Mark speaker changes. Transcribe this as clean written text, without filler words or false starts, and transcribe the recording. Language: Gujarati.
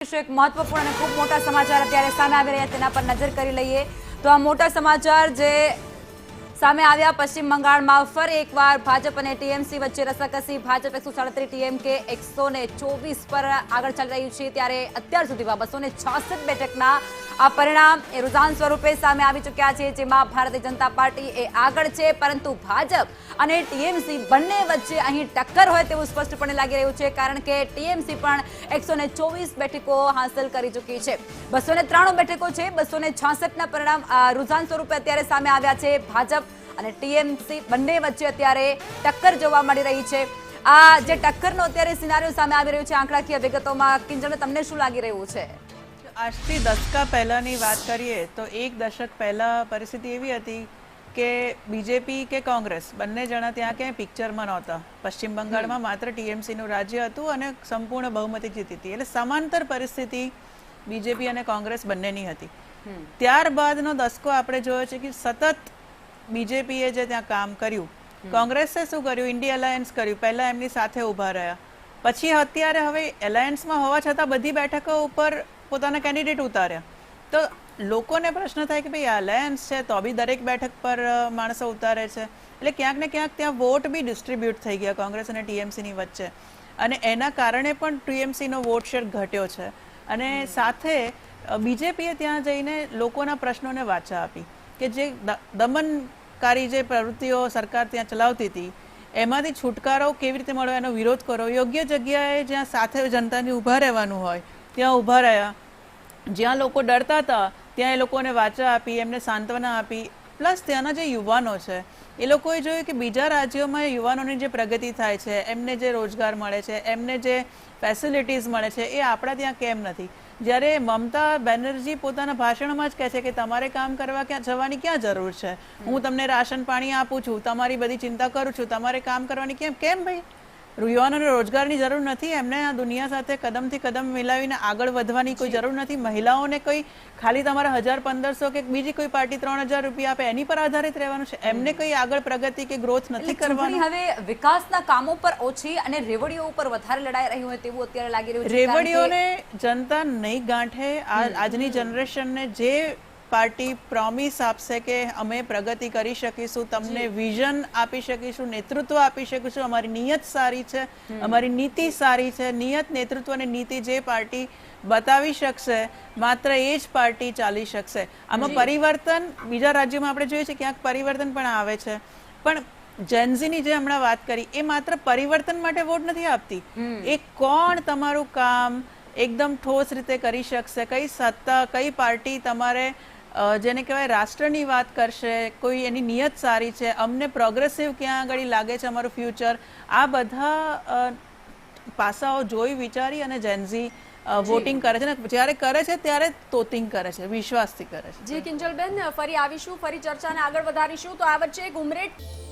Speaker 1: કરીશું એક મહત્વપૂર્ણ અને ખૂબ મોટા સમાચાર અત્યારે સામે આવી રહ્યા તેના પર નજર કરી લઈએ તો આ મોટા સમાચાર જે સામે આવ્યા પશ્ચિમ બંગાળમાં ફરી એકવાર ભાજપ અને ટીએમસી વચ્ચે રસાકસી ભાજપ 137 ટીએમકે 124 પર આગળ ચાલી રહ્યું છે ત્યારે અત્યાર સુધીમાં 266 બેઠકના આ પરિણામ એ રૂઝાન સ્વરૂપે સામે આવી ચૂક્યા છે જેમાં ભારતીય જનતા પાર્ટી એ આગળ છે પરંતુ ભાજપ અને ટીએમસી બંને વચ્ચે અહીં ટક્કર હોય તેવું સ્પષ્ટપણે લાગી રહ્યું છે કારણ કે ટીએમસી પણ 124 બેઠકો હાંસલ કરી ચૂકી છે 293 બેઠકો છે 266ના પરિણામ રૂઝાન સ્વરૂપે અત્યારે સામે આવ્યા છે ભાજપ અને ટીએમસી બંને વચ્ચે અત્યારે ટક્કર જોવા મળી રહી છે આ જે ટક્કરનો અત્યારે સિનારીઓ સામે આવી રહ્યો છે આંકડાકીય વિગતોમાં કિંજલ તમને શું લાગી રહ્યું છે
Speaker 2: આજથી દશકા પહેલાની વાત કરીએ તો એક દશક પહેલા પરિસ્થિતિ એવી હતી કે બીજેપી કે કોંગ્રેસ બંને જણા ત્યાં ક્યાંય પિક્ચરમાં નહોતા પશ્ચિમ બંગાળમાં માત્ર ટીએમસીનું રાજ્ય હતું અને સંપૂર્ણ બહુમતી જીતી હતી એટલે સમાંતર પરિસ્થિતિ બીજેપી અને કોંગ્રેસ બંનેની હતી ત્યારબાદનો દશકો આપણે જોયો છે કે સતત બીજેપીએ જે ત્યાં કામ કર્યું કોંગ્રેસે શું કર્યું ઇન્ડિયા એલાયન્સ કર્યું પહેલા એમની સાથે ઊભા રહ્યા પછી અત્યારે હવે એલાયન્સમાં હોવા છતાં બધી બેઠકો ઉપર પોતાના કેન્ડિડેટ ઉતાર્યા તો લોકોને પ્રશ્ન થાય કે ભાઈ એલાયન્સ છે તો બી દરેક બેઠક પર માણસો ઉતારે છે એટલે ક્યાંક ને ક્યાંક ત્યાં વોટ બી ડિસ્ટ્રીબ્યુટ થઈ ગયા કોંગ્રેસ અને ટીએમસીની વચ્ચે અને એના કારણે પણ ટીએમસીનો વોટ શેર ઘટ્યો છે અને સાથે બીજેપીએ ત્યાં જઈને લોકોના પ્રશ્નોને વાચા આપી કે જે દમનકારી જે પ્રવૃત્તિઓ સરકાર ત્યાં ચલાવતી હતી એમાંથી છુટકારો કેવી રીતે મળે એનો વિરોધ કરો યોગ્ય જગ્યાએ જ્યાં સાથે જનતાને ઊભા રહેવાનું હોય ત્યાં ઊભા રહ્યા જ્યાં લોકો ડરતા હતા ત્યાં એ લોકોને વાચા આપી એમને સાંત્વના આપી પ્લસ ત્યાંના જે યુવાનો છે એ લોકોએ જોયું કે બીજા રાજ્યોમાં યુવાનોની જે પ્રગતિ થાય છે એમને જે રોજગાર મળે છે એમને જે ફેસિલિટીઝ મળે છે એ આપણા ત્યાં કેમ નથી જ્યારે મમતા બેનર્જી પોતાના ભાષણમાં જ કહે છે કે તમારે કામ કરવા જવાની ક્યાં જરૂર છે હું તમને રાશન પાણી આપું છું તમારી બધી ચિંતા કરું છું તમારે કામ કરવાની કેમ ભાઈ યુવાનોને રોજગારની જરૂર નથી એમને આ દુનિયા સાથે કદમથી કદમ મિલાવીને આગળ વધવાની કોઈ જરૂર નથી મહિલાઓને કોઈ ખાલી તમારા 1500 કે બીજી કોઈ પાર્ટી 3000 રૂપિયા આપે એની પર આધારિત રહેવાનું છે એમને કોઈ આગળ પ્રગતિ કે ગ્રોથ નથી કરવાની
Speaker 1: હવે વિકાસના કામો પર ઓછી અને રેવડીઓ ઉપર વધારે લડાઈ રહી હોય તેવું અત્યારે લાગી રહ્યું છે
Speaker 2: રેવડીઓને જનતા નહીં ગાંઠે આજની જનરેશનને જે પાર્ટી પ્રોમિસ આપશે કે અમે પ્રગતિ કરી શકીશું તમને વિઝન આપી શકીશું નેતૃત્વ આપી શકીશું અમારી નિયત સારી છે અમારી નીતિ સારી છે નિયત નેતૃત્વ અને નીતિ જે પાર્ટી બતાવી શકશે માત્ર એ જ પાર્ટી ચાલી શકશે આમાં પરિવર્તન બીજા રાજ્યોમાં આપણે જોઈએ છે ક્યાંક પરિવર્તન પણ આવે છે પણ જેનઝીની જે હમણાં વાત કરી એ માત્ર પરિવર્તન માટે વોટ નથી આપતી એ કોણ તમારું કામ એકદમ ઠોસ રીતે કરી શકશે કઈ સત્તા કઈ પાર્ટી તમારે જેને કહેવાય રાષ્ટ્રની વાત કરશે કોઈ એની નિયત સારી છે અમને પ્રોગ્રેસિવ ક્યાં આગળ લાગે છે અમારું ફ્યુચર આ બધા પાસાઓ જોઈ વિચારી અને જેનઝી વોટિંગ કરે છે ને જ્યારે કરે છે ત્યારે તોતિંગ કરે છે વિશ્વાસથી કરે છે
Speaker 3: જી કિંજલબેન ફરી આવીશું ફરી ચર્ચાને આગળ વધારીશું તો આ વચ્ચે એક ઉમરેઠ